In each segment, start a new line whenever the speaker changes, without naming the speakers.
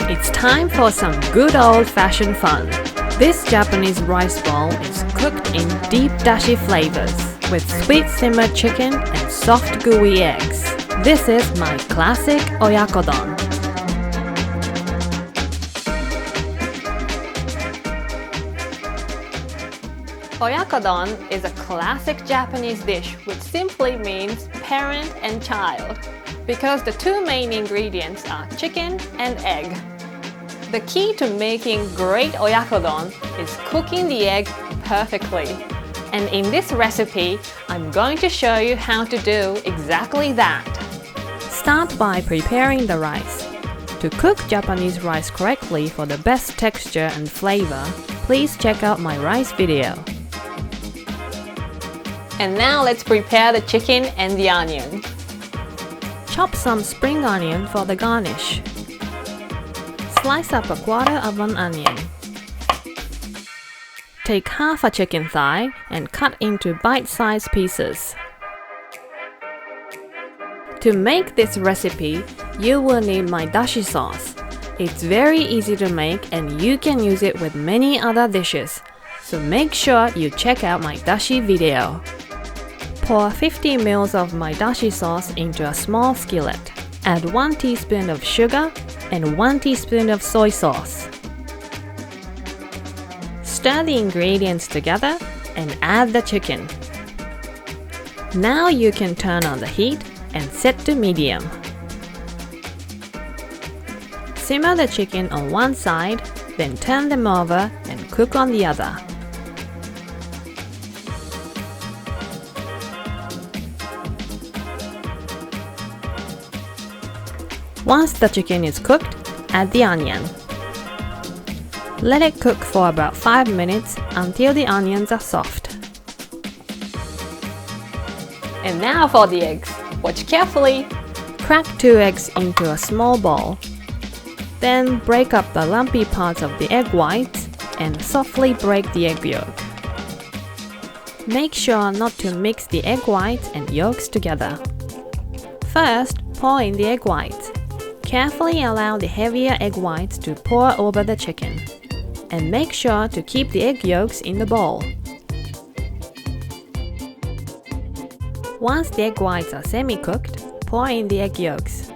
It's time for some good old-fashioned fun. This Japanese rice ball is cooked in deep dashi flavors with sweet simmered chicken and soft gooey eggs. This is my classic Oyakodon. Oyakodon is a classic Japanese dish which simply means parent and child because the two main ingredients are chicken and egg. The key to making great Oyakodon is cooking the egg perfectly. And in this recipe, I'm going to show you how to do exactly that. Start by preparing the rice. To cook Japanese rice correctly for the best texture and flavor, please check out my rice video. And now let's prepare the chicken and the onion. Chop some spring onion for the garnish. Slice up a quarter of an onion. Take half a chicken thigh and cut into bite-sized pieces. To make this recipe, you will need my dashi sauce. It's very easy to make and you can use it with many other dishes, so make sure you check out my dashi video. Pour 50 ml of my dashi sauce into a small skillet. Add 1 teaspoon of sugar and 1 teaspoon of soy sauce. Stir the ingredients together and add the chicken. Now you can turn on the heat and set to medium. Simmer the chicken on one side, then turn them over and cook on the other. Once the chicken is cooked, add the onion. Let it cook for about 5 minutes until the onions are soft. And now for the eggs. Watch carefully. Crack 2 eggs into a small bowl. Then break up the lumpy parts of the egg whites and softly break the egg yolk. Make sure not to mix the egg whites and yolks together. First, pour in the egg whites. Carefully allow the heavier egg whites to pour over the chicken. And make sure to keep the egg yolks in the bowl. Once the egg whites are semi-cooked, pour in the egg yolks.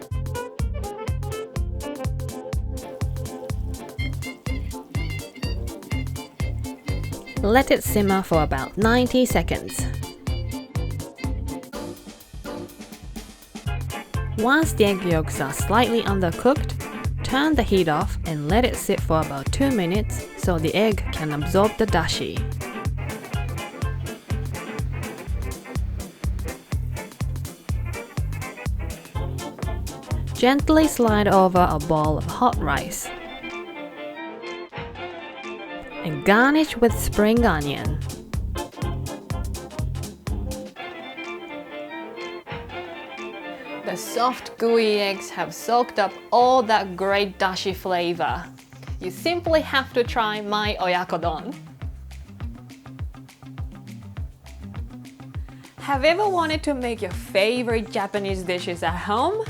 Let it simmer for about 90 seconds. Once the egg yolks are slightly undercooked, turn the heat off and let it sit for about 2 minutes so the egg can absorb the dashi. Gently slide over a bowl of hot rice. And garnish with spring onion. The soft gooey eggs have soaked up all that great dashi flavor. You simply have to try my Oyakodon. Have you ever wanted to make your favorite Japanese dishes at home?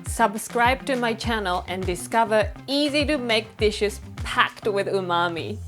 Subscribe to my channel and discover easy to make dishes packed with umami.